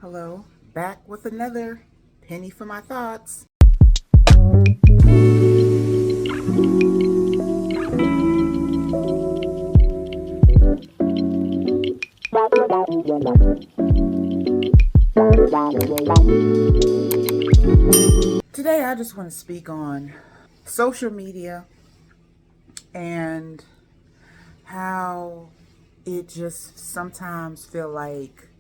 Hello, back with another penny for my thoughts. Today, I just want to speak on social media and how it just sometimes feel like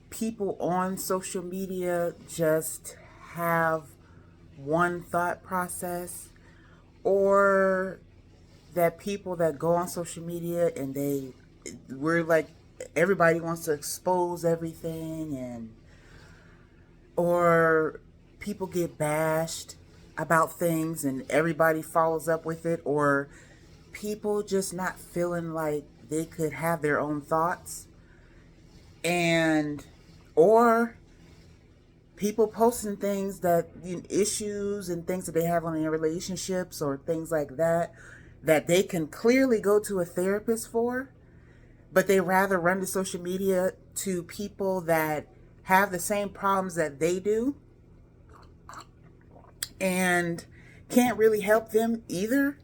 people on social media just have one thought process, or that people that go on social media and we're like, everybody wants to expose everything, and or people get bashed about things and everybody follows up with it, or people just not feeling like they could have their own thoughts, and or people posting things that, issues and things that they have on their relationships or things like that, that they can clearly go to a therapist for, but they rather run to social media to people that have the same problems that they do and can't really help them either.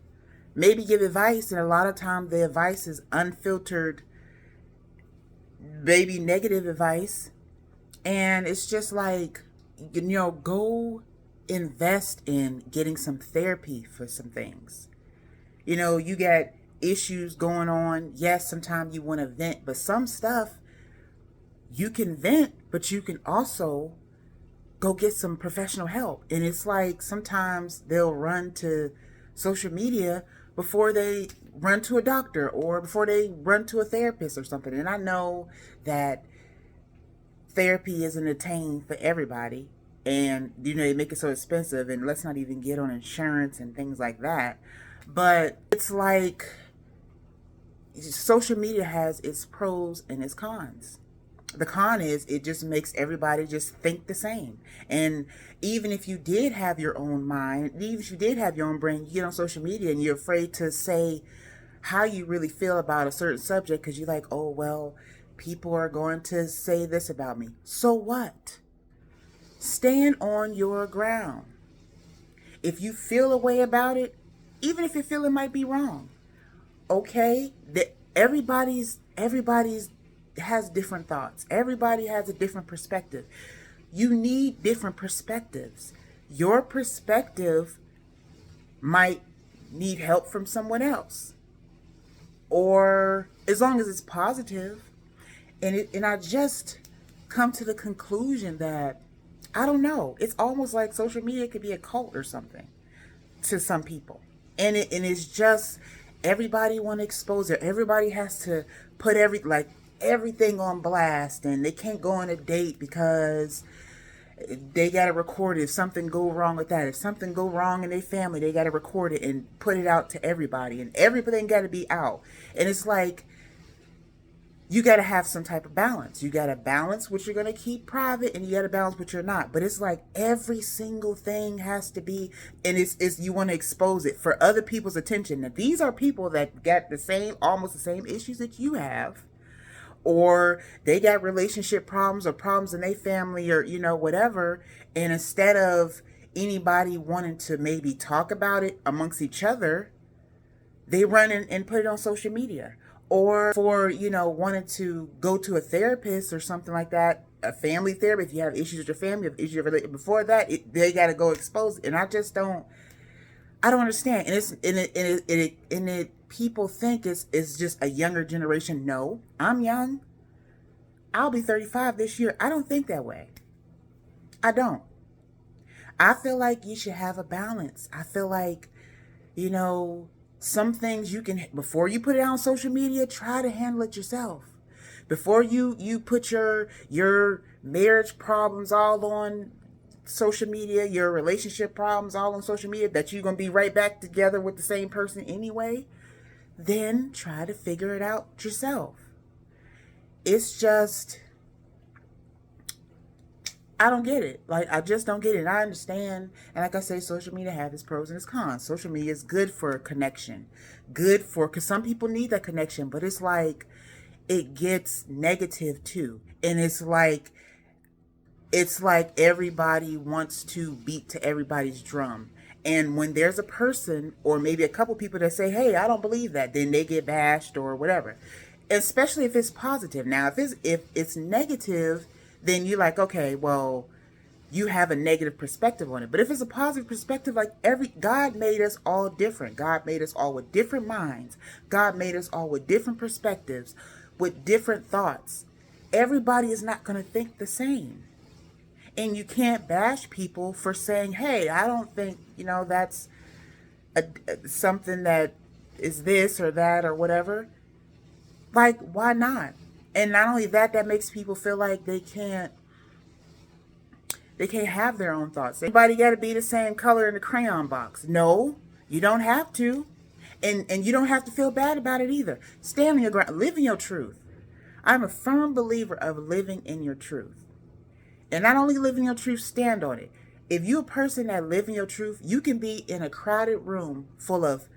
Maybe give advice, and a lot of times the advice is unfiltered, maybe negative advice. And it's just like, go invest in getting some therapy for some things. You got issues going on. Yes, sometimes you want to vent, but some stuff you can vent, but you can also go get some professional help. And it's like sometimes they'll run to social media before they run to a doctor or before they run to a therapist or something. And I know that therapy isn't attained for everybody, and they make it so expensive, and let's not even get on insurance and things like that. But it's like social media has its pros and its cons. The con is it just makes everybody just think the same. And even if you did have your own mind, even if you did have your own brain, you get on social media and you're afraid to say how you really feel about a certain subject because you're like, oh, well, people are going to say this about me. So what? Stand on your ground. If you feel a way about it, even if your feeling might be wrong, okay, that everybody's has different thoughts. Everybody has a different perspective. You need different perspectives. Your perspective might need help from someone else, or as long as it's positive. And I just come to the conclusion that I don't know. It's almost like social media could be a cult or something to some people, and it's just everybody want to expose it. Everybody has to put everything on blast, and they can't go on a date because they got to record it. If something go wrong with that, if something go wrong in their family, they got to record it and put it out to everybody, and everything got to be out. And it's like, you got to have some type of balance. You got to balance what you're going to keep private, and you got to balance what you're not. But it's like every single thing has to be, and it's you want to expose it for other people's attention. Now, these are people that got almost the same issues that you have, or they got relationship problems or problems in their family, or, whatever. And instead of anybody wanting to maybe talk about it amongst each other, they run and put it on social media. Or for, wanting to go to a therapist or something like that, a family therapist, if you have issues with your family, if issues related before that, they got to go expose it. And I don't understand. And people think it's just a younger generation. No, I'm young. I'll be 35 this year. I don't think that way. I don't. I feel like you should have a balance. I feel like, some things you can, before you put it out on social media, try to handle it yourself. Before you put your marriage problems all on social media, your relationship problems all on social media, that you're going to be right back together with the same person anyway, then try to figure it out yourself. It's just, I don't get it. Like, I just don't get it. And I understand. And like I say, social media has its pros and its cons. Social media is good for connection. Because some people need that connection. But it's like, it gets negative too. And it's like everybody wants to beat to everybody's drum. And when there's a person or maybe a couple people that say, hey, I don't believe that, then they get bashed or whatever. Especially if it's positive. Now, if it's negative, then you're like, okay, well, you have a negative perspective on it. But if it's a positive perspective, like God made us all different. God made us all with different minds. God made us all with different perspectives, with different thoughts. Everybody is not going to think the same. And you can't bash people for saying, hey, I don't think, that's something that is this or that or whatever. Like, why not? And not only that, that makes people feel like they can't have their own thoughts. Everybody got to be the same color in the crayon box. No, you don't have to. And you don't have to feel bad about it either. Stand on your ground. Live in your truth. I'm a firm believer of living in your truth. And not only live in your truth, stand on it. If you're a person that live in your truth, you can be in a crowded room full of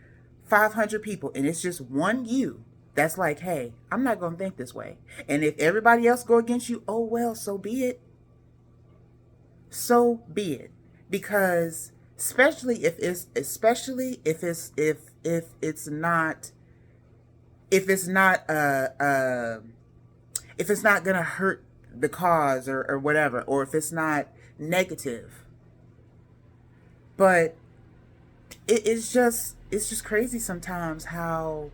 500 people and it's just one you that's like, hey, I'm not going to think this way. And if everybody else go against you, oh, well, so be it. So be it. Because especially if it's not gonna hurt the cause or whatever, or if it's not negative. But it's just crazy sometimes how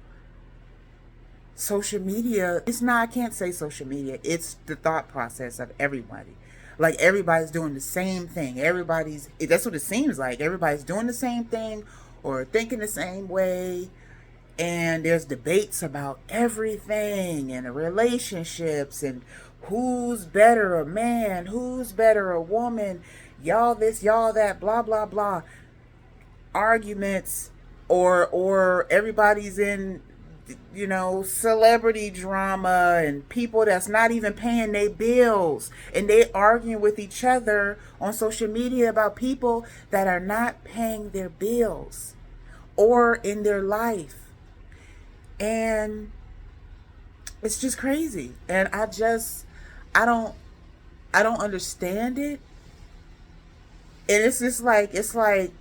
social media, I can't say social media, it's the thought process of everybody. Like everybody's doing the same thing. That's what it seems like. Everybody's doing the same thing or thinking the same way. And there's debates about everything and the relationships and who's better, a man, who's better, a woman, y'all this, y'all that, blah, blah, blah. Arguments or everybody's in, celebrity drama and people that's not even paying their bills. And they arguing with each other on social media about people that are not paying their bills or in their life. And it's just crazy. And I don't understand it. And it's like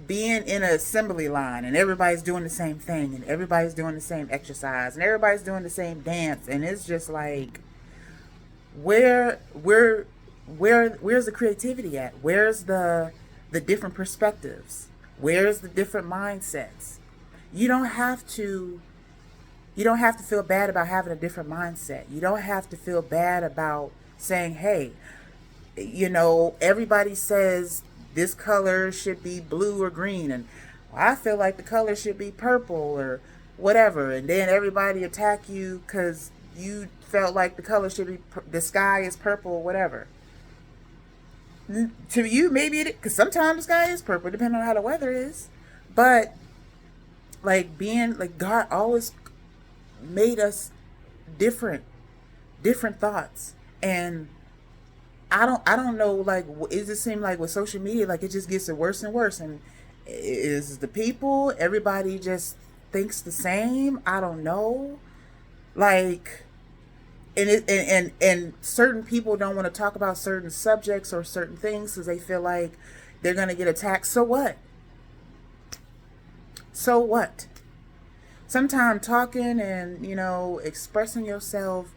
being in an assembly line and everybody's doing the same thing and everybody's doing the same exercise and everybody's doing the same dance. And it's just like, where's the creativity at? Where's the different perspectives? Where's the different mindsets? You don't have to feel bad about having a different mindset. You don't have to feel bad about saying, hey, everybody says this color should be blue or green, and I feel like the color should be purple or whatever. And then everybody attack you because you felt like the color should be, the sky is purple or whatever. To you, maybe it, because sometimes the sky is purple, depending on how the weather is. But God always made us different thoughts. And I don't know, it just seems like with social media, it just gets worse and worse. And is the people, everybody just thinks the same? I don't know. And certain people don't want to talk about certain subjects or certain things because they feel like they're going to get attacked. So what? So what? Sometimes talking and, expressing yourself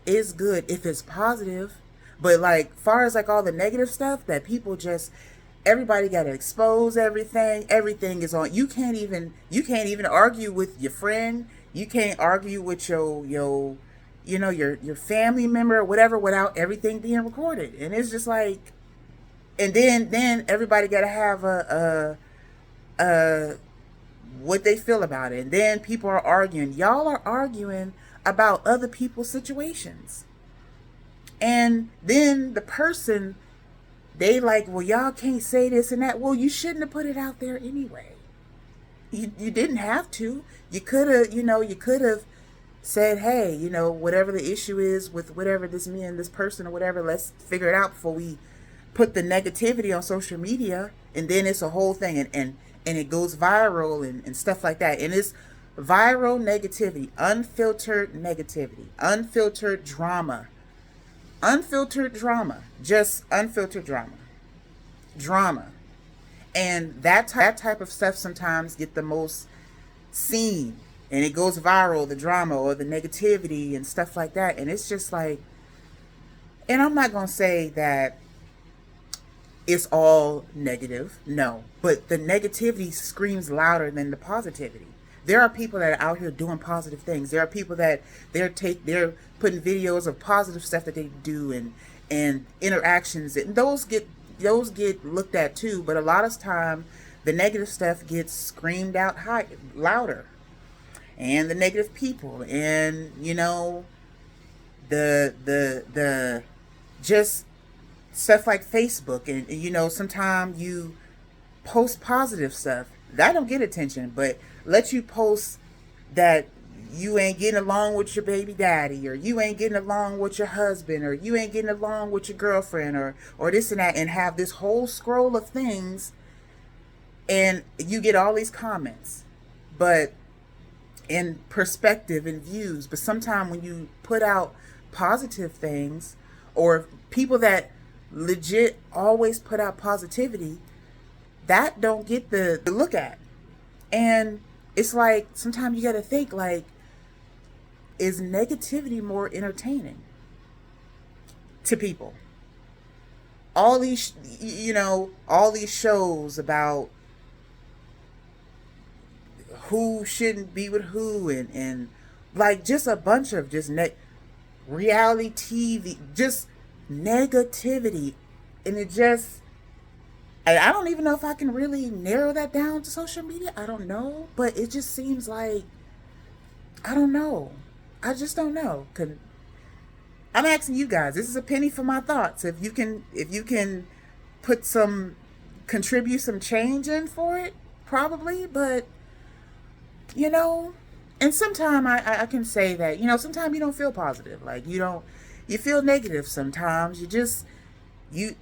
is good if it's positive. But far as all the negative stuff that people just, everybody got to expose everything. Everything is on. You can't even argue with your friend. You can't argue with your family member or whatever without everything being recorded. And it's just and then everybody got to have what they feel about it. And then people are arguing. Y'all are arguing about other people's situations. And then the person, they well, y'all can't say this and that. Well, you shouldn't have put it out there anyway. You didn't have to. You could have said, hey, whatever the issue is with whatever me and this person or whatever, let's figure it out before we put the negativity on social media. And then it's a whole thing and it goes viral and stuff like that. And it's Viral negativity, unfiltered drama, just unfiltered drama. And that type of stuff sometimes get the most seen, and it goes viral, the drama or the negativity and stuff like that. And it's just like, and I'm not going to say that it's all negative, no, but the negativity screams louder than the positivity. There are people that are out here doing positive things. There are people that they're putting videos of positive stuff that they do, and interactions, and those get looked at too. But a lot of time the negative stuff gets screamed out louder, and the negative people, and the just stuff like Facebook, and sometimes you post positive stuff that don't get attention, but let you post that you ain't getting along with your baby daddy, or you ain't getting along with your husband, or you ain't getting along with your girlfriend, or this and that, and have this whole scroll of things, and you get all these comments, but in perspective and views. But sometimes when you put out positive things, or people that legit always put out positivity, that don't get the look at. And it's like, sometimes you got to think, like, is negativity more entertaining to people? All these shows about who shouldn't be with who, and like just a bunch of just reality TV, just negativity. And it just, I don't even know if I can really narrow that down to social media. I don't know, but it just seems like, I don't know. I just don't know. I'm asking you guys. This is a penny for my thoughts. If you can contribute some change in for it, probably. But and sometimes I can say that sometimes you don't feel positive. Like you feel negative sometimes.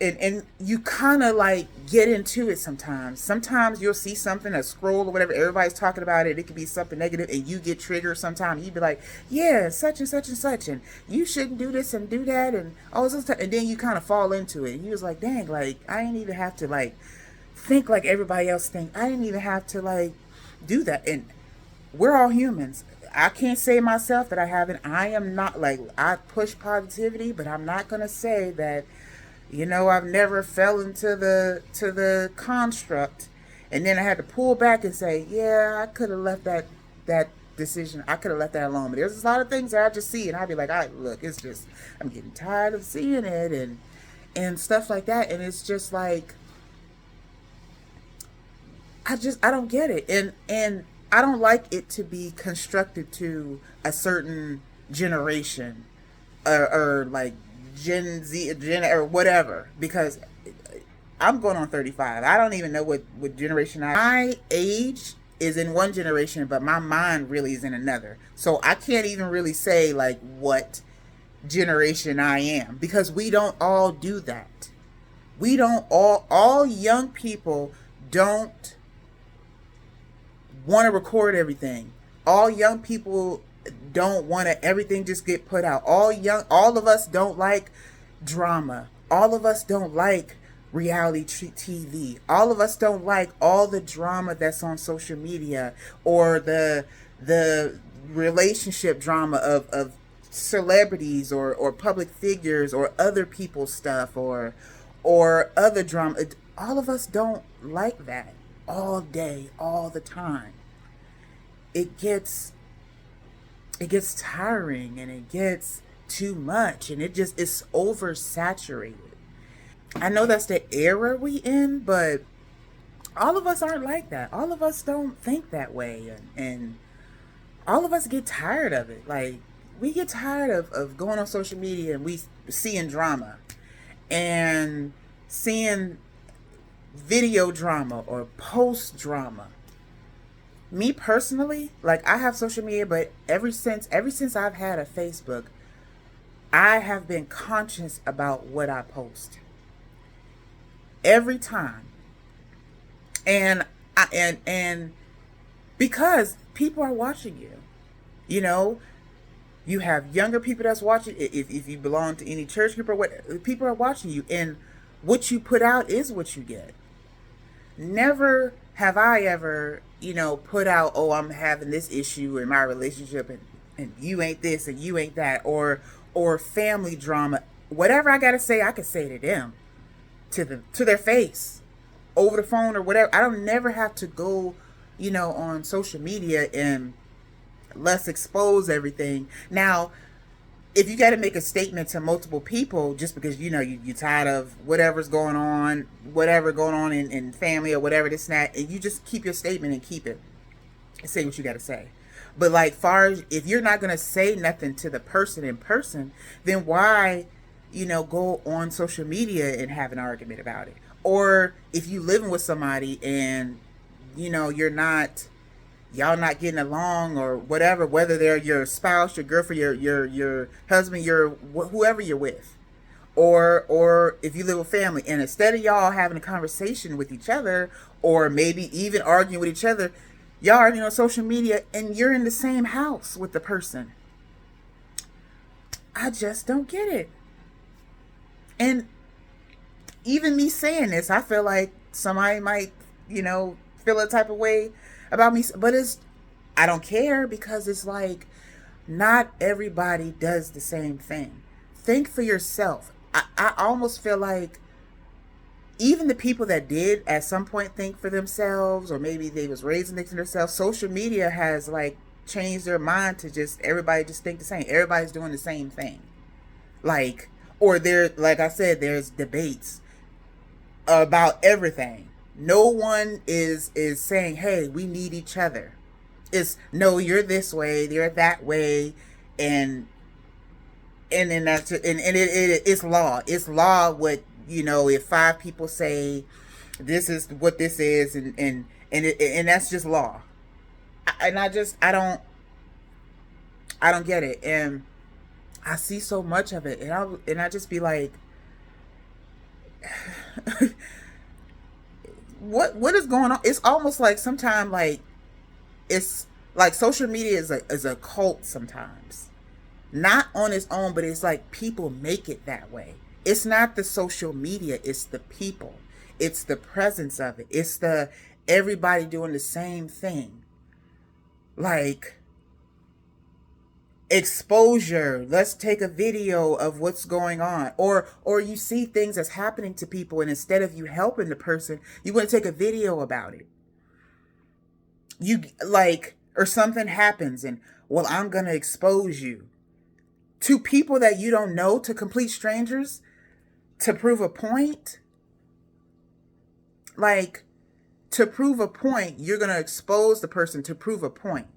And you kind of like get into it sometimes. Sometimes you'll see something, a scroll or whatever, everybody's talking about it. It could be something negative, and you get triggered sometimes. You'd be like, yeah, such and such and such, and you shouldn't do this and do that, and all this stuff. And then you kind of fall into it. And you was like, dang, like, I didn't even have to, like, think like everybody else think. I didn't even have to, like, do that. And we're all humans. I can't say myself that I haven't. I am not, like, I push positivity, but I'm not going to say that I've never fell into the construct, and then I had to pull back and say, yeah, I could have left that decision. I could have left that alone. But there's a lot of things that I just see, and I'd be like, look, it's just, I'm getting tired of seeing it, and stuff like that. And it's just like, I don't get it, and I don't like it to be constructed to a certain generation, or like Gen Z, or whatever, because I'm going on 35. I don't even know what generation my age is in one generation, but my mind really is in another. So I can't even really say like what generation I am, because we don't all do that. We don't all young people don't want to record everything. All young people don't want to everything just get put out. All of us don't like drama. All of us don't like reality TV. All of us don't like all the drama that's on social media, or the relationship drama of celebrities, or public figures, or other people's stuff, or other drama. All of us don't like that all day, all the time. It gets tiring, and it gets too much, and it's oversaturated. I know that's the era we in, but all of us aren't like that. All of us don't think that way, and all of us get tired of it. Like, we get tired of going on social media, and we seeing drama, and seeing video drama or post drama. Me personally, like, I have social media, but ever since I've had a Facebook, I have been conscious about what I post every time, and because people are watching you. You know, you have younger people that's watching. If you belong to any church group or what, people are watching you, and what you put out is what you get. Never have I ever, put out, oh, I'm having this issue in my relationship, and you ain't this and you ain't that, or family drama. Whatever I gotta say, I can say to them, to their face, over the phone or whatever. I don't never have to go, on social media and let's expose everything. Now, if you got to make a statement to multiple people just because you're tired of whatever going on in family or whatever this and that, and you just keep your statement and keep it and say what you got to say. But like, far as if you're not going to say nothing to the person in person, then why go on social media and have an argument about it? Or if you living with somebody and y'all not getting along or whatever, whether they're your spouse, your girlfriend, your husband, whoever you're with, or if you live with family, and instead of y'all having a conversation with each other, or maybe even arguing with each other, y'all arguing on social media, and you're in the same house with the person. I just don't get it. And even me saying this, I feel like somebody might, feel a type of way about me, but I don't care, because it's like, not everybody does the same thing. Think for yourself. I almost feel like even the people that did at some point think for themselves, or maybe they was raising things for themselves, social media has like changed their mind to just everybody just think the same. Everybody's doing the same thing. Like, or like I said, there's debates about everything. No one is saying, hey, we need each other. It's no, you're this way, you're that way, and then that's it's law. It's law what if 5 people say this is what this is, and that's just law. I don't get it, and I see so much of it, and I just be like, what is going on? It's almost like sometimes like it's like social media is a cult sometimes. Not on its own, but it's like people make it that way. It's not the social media, it's the people. It's the presence of it. It's the everybody doing the same thing. Like, exposure, let's take a video of what's going on, or you see things that's happening to people, and instead of you helping the person, you want to take a video about it. You like, or something happens, and well, I'm gonna expose you to people that you don't know, to complete strangers, to prove a point. Like, to prove a point, you're gonna expose the person to prove a point.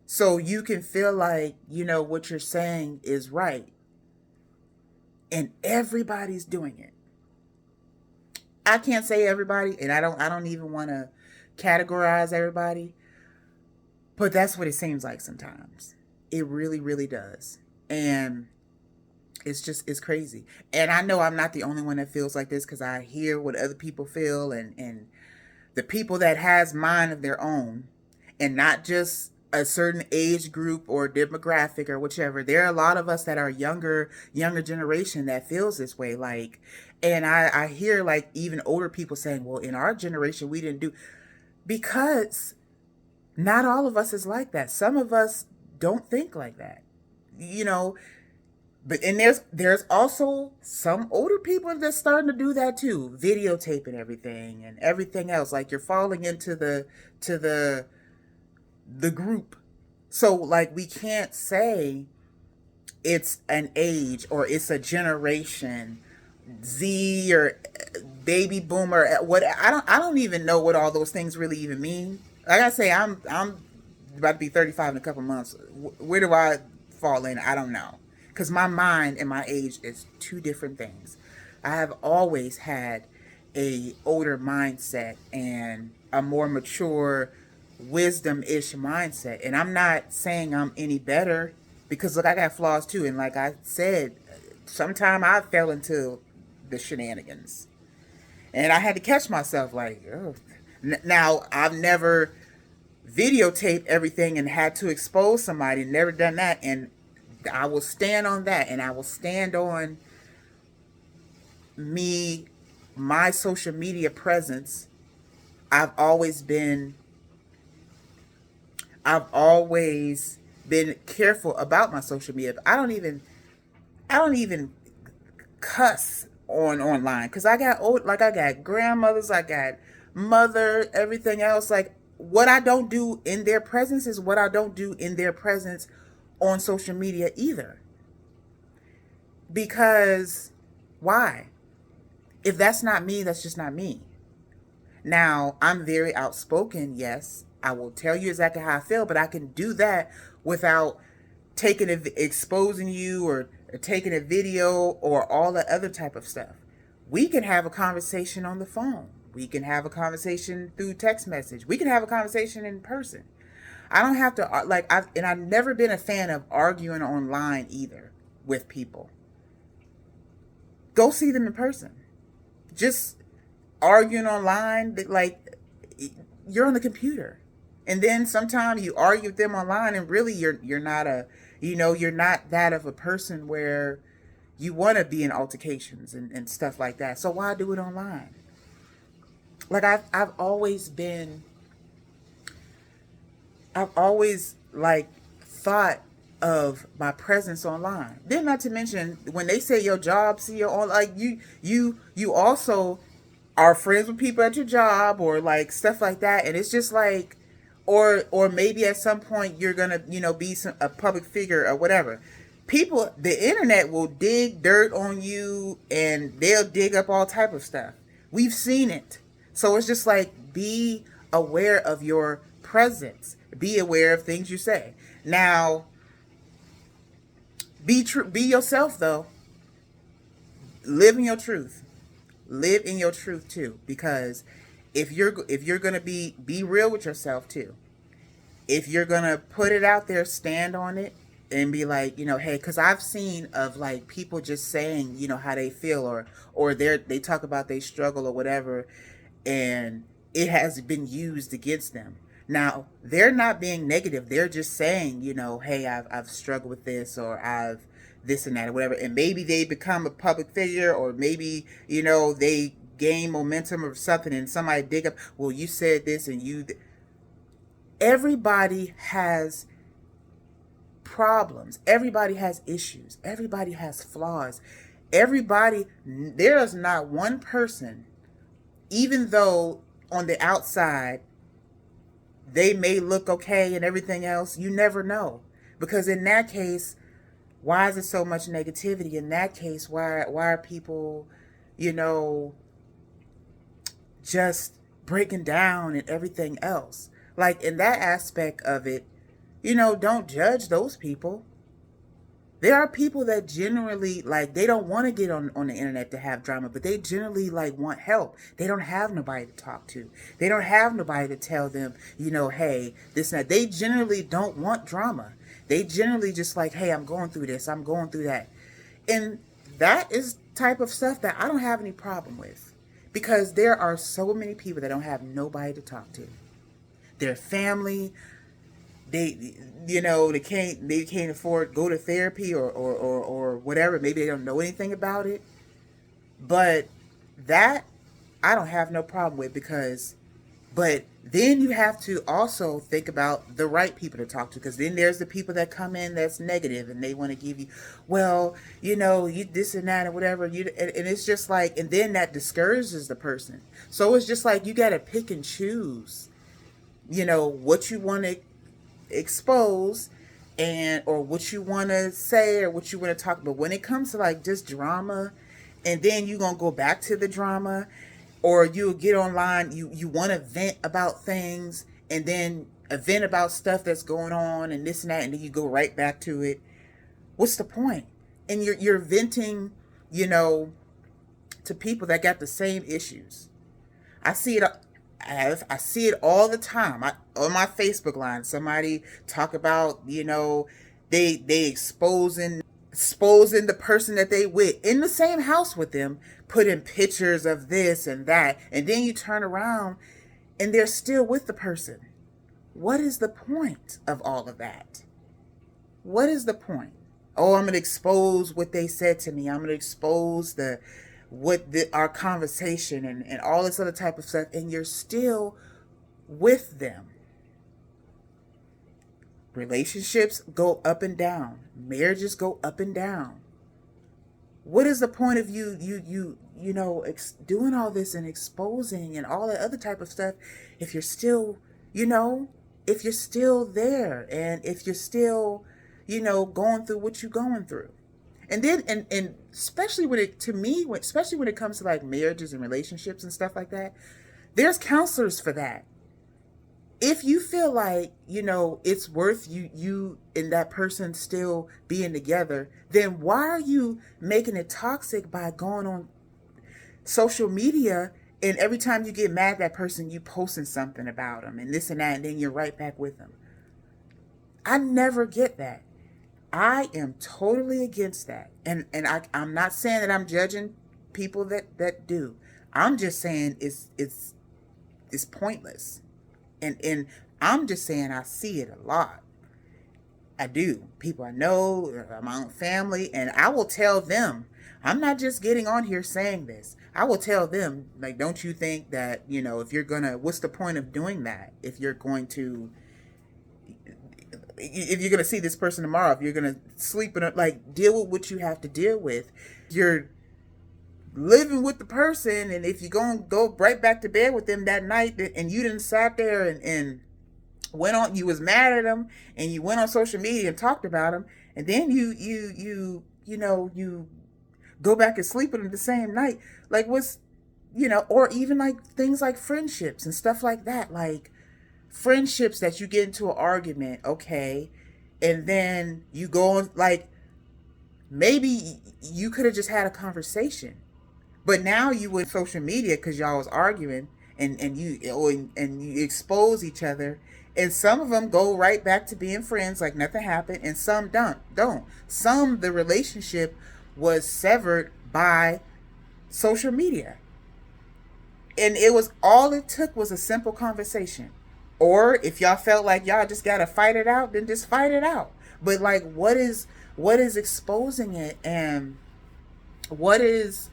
So you can feel like, what you're saying is right. And everybody's doing it. I can't say everybody, and I don't even want to categorize everybody. But that's what it seems like sometimes. It really, really does. And it's crazy. And I know I'm not the only one that feels like this, because I hear what other people feel, and the people that has mind of their own, and not just a certain age group or demographic or whichever. There are a lot of us that are younger generation that feels this way. Like, and I hear like even older people saying, well, in our generation, we didn't do, because not all of us is like that. Some of us don't think like that, but, and there's also some older people that's starting to do that too, videotaping everything and everything else. Like, you're falling into the group. So like, we can't say it's an age or it's a generation, Z or baby boomer, what, I don't even know what all those things really even mean. Like I say, I'm about to be 35 in a couple months. Where do I fall in? I don't know, because my mind and my age is two different things. I have always had a older mindset and a more mature, wisdom-ish mindset. And I'm not saying I'm any better, because look, I got flaws too. And like I said, sometime I fell into the shenanigans, and I had to catch myself like, oh. Now, I've never videotape everything and had to expose somebody. Never done that. And I will stand on that, and I will stand on my social media presence. I've always been careful about my social media. I don't even cuss online, because I got I got grandmothers, I got mother, everything else. Like, what I don't do in their presence is what I don't do in their presence on social media either. Because why? If that's not me, that's just not me. Now, I'm very outspoken, yes. I will tell you exactly how I feel, but I can do that without exposing you, or taking a video, or all the other type of stuff. We can have a conversation on the phone. We can have a conversation through text message. We can have a conversation in person. I don't have to, I've never been a fan of arguing online either with people. Go see them in person. Just arguing online, like, you're on the computer. And then sometimes you argue with them online, and really you're not that of a person where you want to be in altercations and stuff like that. So why do it online? Like, I've always like thought of my presence online. Then, not to mention, when they say your job, see your own, like, you also are friends with people at your job, or like stuff like that. And it's just like, or maybe at some point you're gonna be a public figure or whatever. People, the internet will dig dirt on you, and they'll dig up all type of stuff. We've seen it. So it's just like, be aware of your presence. Be aware of things you say. Now, be yourself though. Live in your truth. Live in your truth too, because if you're gonna be real with yourself too. If you're gonna put it out there, stand on it, and be like, hey, because I've seen of like people just saying, how they feel, or they talk about they struggle or whatever, and it has been used against them. Now, they're not being negative. They're just saying, hey, I've struggled with this, or I've this and that, or whatever. And maybe they become a public figure, or maybe, they gain momentum or something, and somebody dig up, well, you said this, and everybody has problems. Everybody has issues. Everybody has flaws. There is not one person, even though on the outside they may look okay and everything else, you never know. Because in that case, why is there so much negativity? In that case, why are people, just breaking down and everything else? Like, in that aspect of it, don't judge those people. There are people that generally, like, they don't want to get on the internet to have drama, but they generally, like, want help. They don't have nobody to talk to. They don't have nobody to tell them, hey, this and that. They generally don't want drama. They generally just like, hey, I'm going through this, I'm going through that. And that is type of stuff that I don't have any problem with, because there are so many people that don't have nobody to talk to. Their family, they can't afford go to therapy or whatever. Maybe they don't know anything about it. But that I don't have no problem with, but then you have to also think about the right people to talk to, because then there's the people that come in that's negative, and they want to give you, well, you this and that or whatever. And it's just like, and then that discourages the person. So it's just like, you got to pick and choose, what you want to expose, or what you want to say, or what you want to talk about. When it comes to like just drama, and then you're going to go back to the drama, or you'll get online, you want to vent about things, and then a vent about stuff that's going on and this and that, and then you go right back to it. What's the point? And you're venting, to people that got the same issues. I see it all the time. On my Facebook line, somebody talk about, they exposing the person that they with in the same house with them, putting pictures of this and that, and then you turn around and they're still with the person. What is the point of all of that? What is the point? Oh, I'm going to expose what they said to me. I'm going to expose our conversation and all this other type of stuff. And you're still with them. Relationships go up and down. Marriages go up and down. What is the point of you doing all this and exposing and all that other type of stuff if you're still, if you're still there and if you're still, going through what you're going through? And then, and especially especially when it comes to like marriages and relationships and stuff like that, there's counselors for that. If you feel like, it's worth you and that person still being together, then why are you making it toxic by going on social media and every time you get mad at that person, you posting something about them and this and that, and then you're right back with them? I never get that. I am totally against that. And I'm not saying that I'm judging people that do. I'm just saying it's pointless. And I'm just saying I see it a lot. I do. People I know, my own family, and I will tell them. I'm not just getting on here saying this. I will tell them, like, don't you think that, if you're going to, what's the point of doing that? If you're going to see this person tomorrow, if you're going to sleep in deal with what you have to deal with. You're living with the person, and if you're going to go right back to bed with them that night and you didn't sat there and went on, you was mad at them and you went on social media and talked about them, and then you go back and sleep with them the same night, like what's, or even like things like friendships and stuff like that, like friendships that you get into an argument, okay, and then you go on, like maybe you could have just had a conversation. But now you with social media because y'all was arguing and you expose each other, and some of them go right back to being friends like nothing happened, and some don't. Some, the relationship was severed by social media, and all it took was a simple conversation. Or if y'all felt like y'all just gotta fight it out, then just fight it out. But like, what is exposing it, and what is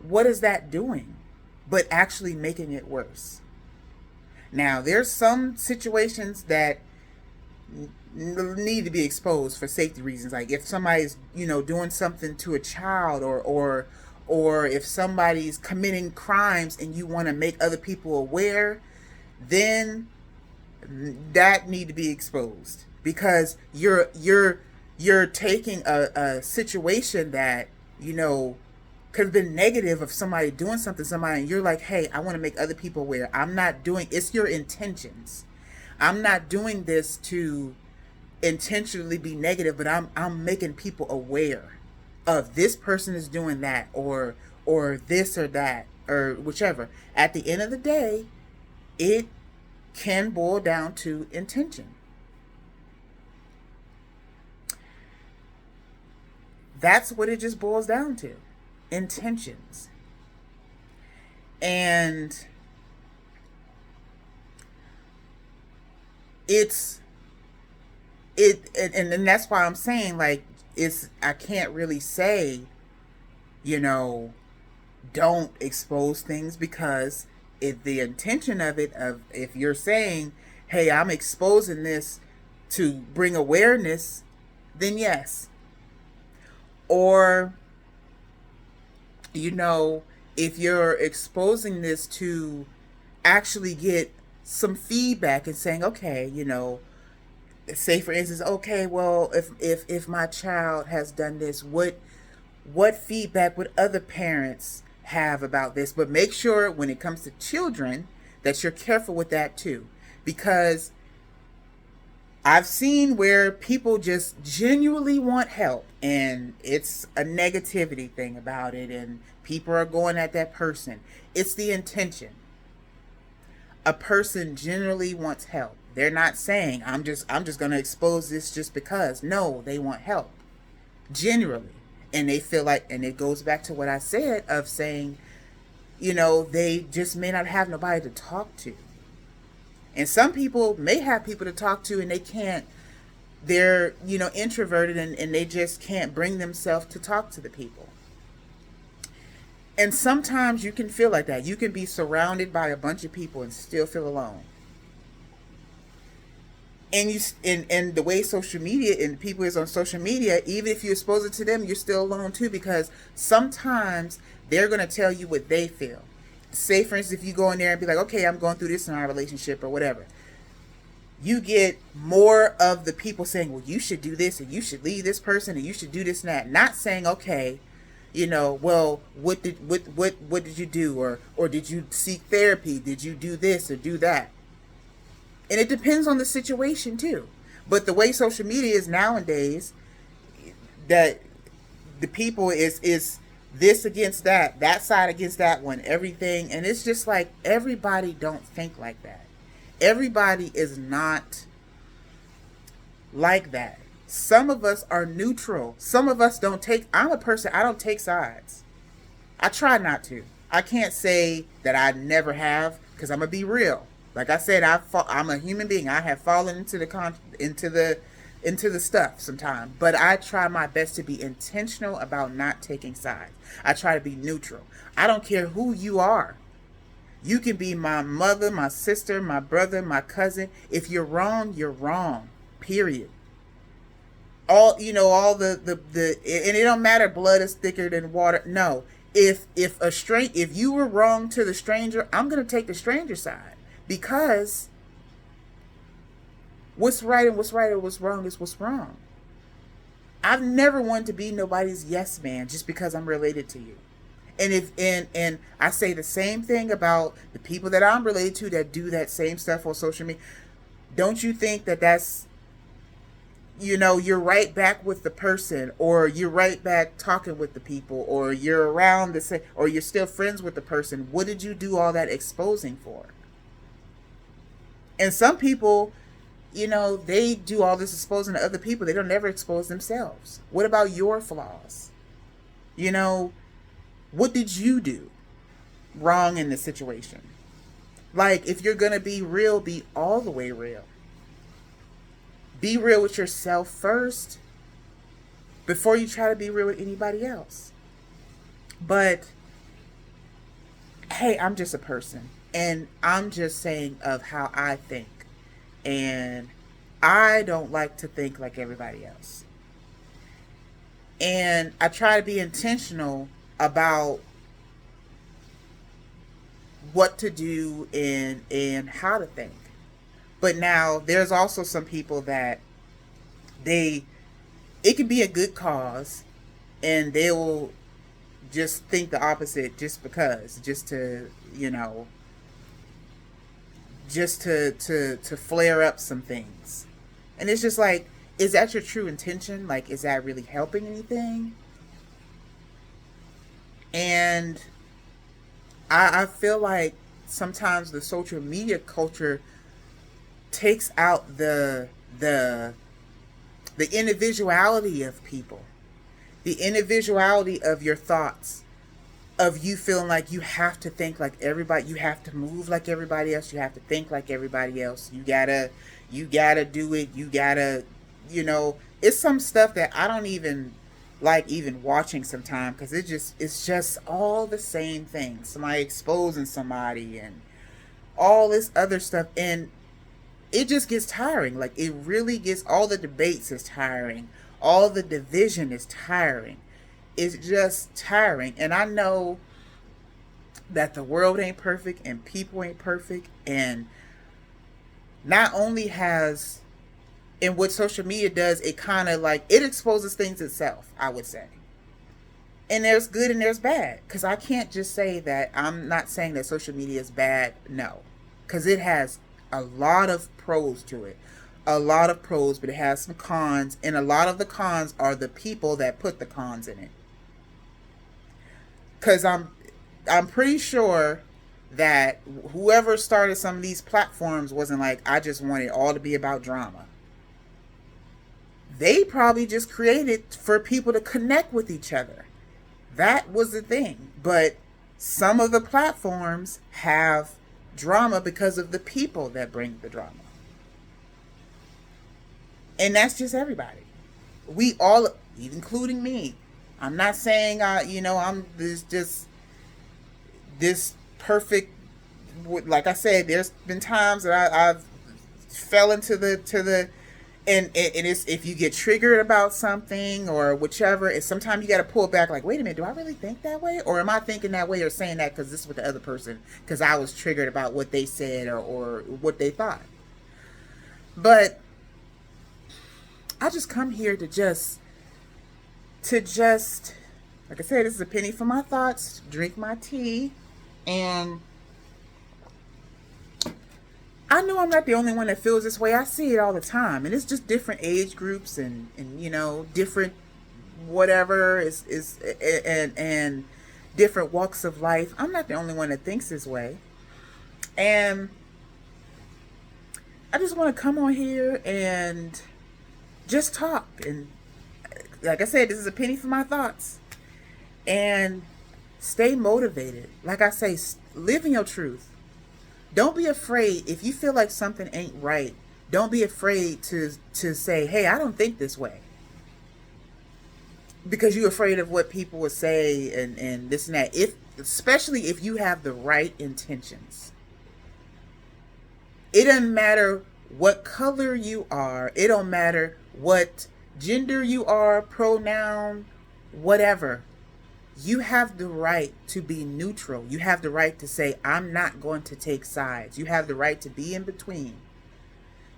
that doing but actually making it worse? Now, there's some situations that need to be exposed for safety reasons. Like if somebody's, doing something to a child, or if somebody's committing crimes and you want to make other people aware, then that need to be exposed, because you're taking a situation that, could have been negative of somebody doing something to somebody, and you're like, hey, I want to make other people aware. It's your intentions. I'm not doing this to intentionally be negative, but I'm making people aware of this person is doing that, or this or that, or whichever. At the end of the day, it can boil down to intention. That's what it just boils down to. Intentions. And and that's why I'm saying, like, I can't really say, don't expose things, because if the intention of if you're saying, hey, I'm exposing this to bring awareness, then yes. Or, if you're exposing this to actually get some feedback and saying, okay, say for instance, okay, well, if my child has done this, what feedback would other parents have about this? But make sure when it comes to children that you're careful with that too, because I've seen where people just genuinely want help and it's a negativity thing about it, and people are going at that person. It's the intention. A person generally wants help. They're not saying, I'm just going to expose this just because. No, they want help. Generally. And they feel like, and it goes back to what I said of saying, they just may not have nobody to talk to. And some people may have people to talk to and they can't, they're, introverted and they just can't bring themselves to talk to the people. And sometimes you can feel like that. You can be surrounded by a bunch of people and still feel alone. And and the way social media and people is on social media, even if you expose it to them, you're still alone too, because sometimes they're going to tell you what they feel. Say, for instance, if you go in there and be like, okay, I'm going through this in our relationship or whatever, you get more of the people saying, well, you should do this and you should leave this person and you should do this and that. Not saying, okay, well, what did you do, or did you seek therapy? Did you do this or do that? And it depends on the situation too. But the way social media is nowadays, that the people is this against that side against that one, everything. And it's just like, everybody don't think like that. Everybody is not like that. Some of us are neutral. Some of us don't take, I'm a person, I don't take sides. I try not to. I can't say that I never have, because I'm going to be real. Like I said, I'm a human being. I have fallen into the stuff sometimes, but I try my best to be intentional about not taking sides. I try to be neutral. I don't care who you are. You can be my mother, my sister, my brother, my cousin. If you're wrong, you're wrong. Period. All the and it don't matter. Blood is thicker than water. No, if you were wrong to the stranger, I'm gonna take the stranger side. Because what's right and what's wrong is what's wrong. I've never wanted to be nobody's yes man just because I'm related to you. And I say the same thing about the people that I'm related to that do that same stuff on social media. Don't you think that's, you're right back with the person, or you're right back talking with the people, or you're around the same, or you're still friends with the person? What did you do all that exposing for? And some people, they do all this exposing to other people. They don't never expose themselves. What about your flaws? What did you do wrong in this situation? Like, if you're going to be real, be all the way real. Be real with yourself first before you try to be real with anybody else. But, hey, I'm just a person. And I'm just saying of how I think. And I don't like to think like everybody else. And I try to be intentional about what to do and how to think. But now there's also some people that it can be a good cause and they will just think the opposite just because, just to flare up some things. And it's just like, is that your true intention? Like, is that really helping anything? And I feel like sometimes the social media culture takes out the individuality of people, the individuality of your thoughts, of you feeling like you have to think like everybody, you have to move like everybody else, you have to think like everybody else, you gotta do it, you gotta, it's some stuff that I don't even like even watching sometimes, because it's just all the same thing. Somebody exposing somebody and all this other stuff, and it just gets tiring. Like, it really gets, all the debates is tiring, all the division is tiring. It's just tiring. And I know that the world ain't perfect and people ain't perfect, and not only has, and what social media does, it kind of like, it exposes things itself, I would say. And there's good and there's bad. Because I can't just say that, I'm not saying that social media is bad, no. Because it has a lot of pros to it. A lot of pros, but it has some cons. And a lot of the cons are the people that put the cons in it. Because I'm pretty sure that whoever started some of these platforms wasn't like, I just want it all to be about drama. They probably just created for people to connect with each other. That was the thing. But some of the platforms have drama because of the people that bring the drama. And that's just everybody. We all, including me. I'm not saying, I'm this perfect. Like I said, there's been times that I've fell into the and it's, if you get triggered about something or whichever, and sometimes you got to pull back, like, wait a minute, do I really think that way, or am I thinking that way or saying that because this is what the other person, because I was triggered about what they said or what they thought. But I just come here to just like I said, this is a penny for my thoughts, drink my tea, and I know I'm not the only one that feels this way. I see it all the time, and it's just different age groups and different whatever is and different walks of life. I'm not the only one that thinks this way, and I just want to come on here and just talk. And like I said, this is a penny for my thoughts, and stay motivated. Like I say, live in your truth. Don't be afraid if you feel like something ain't right. Don't be afraid to say, hey, I don't think this way. Because you're afraid of what people will say and this and that. Especially if you have the right intentions. It doesn't matter what color you are. It don't matter what gender you are, pronoun, whatever. You have the right to be neutral. You have the right to say, I'm not going to take sides. You have the right to be in between.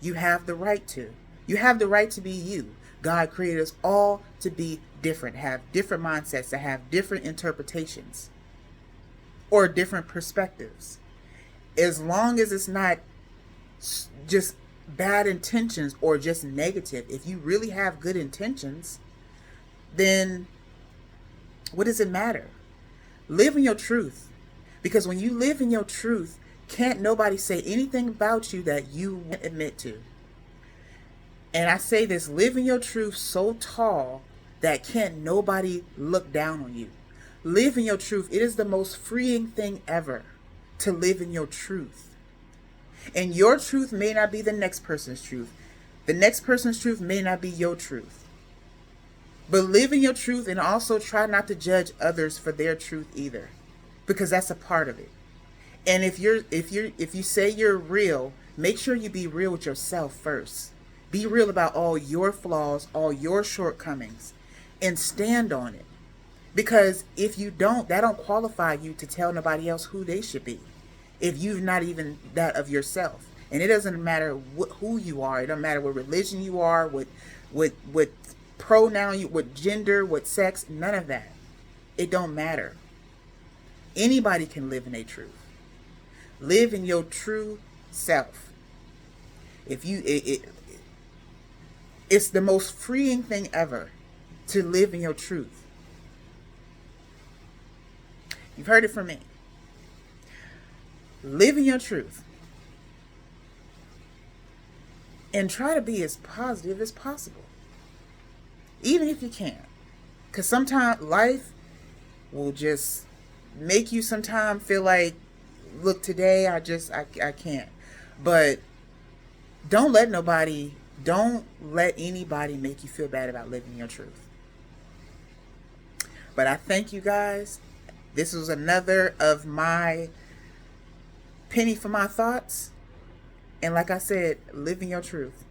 You have the right to. You have the right to be you. God created us all to be different, have different mindsets, to have different interpretations or different perspectives. As long as it's not just bad intentions or just negative. If you really have good intentions, then what does it matter? Live in your truth. Because when you live in your truth, can't nobody say anything about you that you won't admit to. And I say this, live in your truth so tall that can't nobody look down on you. Live in your truth. It is the most freeing thing ever to live in your truth. And your truth may not be the next person's truth. The next person's truth may not be your truth. But live in your truth, and also try not to judge others for their truth either, because that's a part of it. And if you say you're real, make sure you be real with yourself first. Be real about all your flaws, all your shortcomings, and stand on it. Because if you don't, that don't qualify you to tell nobody else who they should be, if you've not even that of yourself. And it doesn't matter who you are. It doesn't matter what religion you are, what pronoun, what gender, what sex, none of that. It don't matter. Anybody can live in a truth. Live in your true self. It's the most freeing thing ever to live in your truth. You've heard it from me. Live in your truth. And try to be as positive as possible. Even if you can't. Because sometimes life will just make you sometimes feel like, look, today I can't. But don't let anybody make you feel bad about living your truth. But I thank you guys. This was another of my penny for my thoughts. And like I said, live in your truth.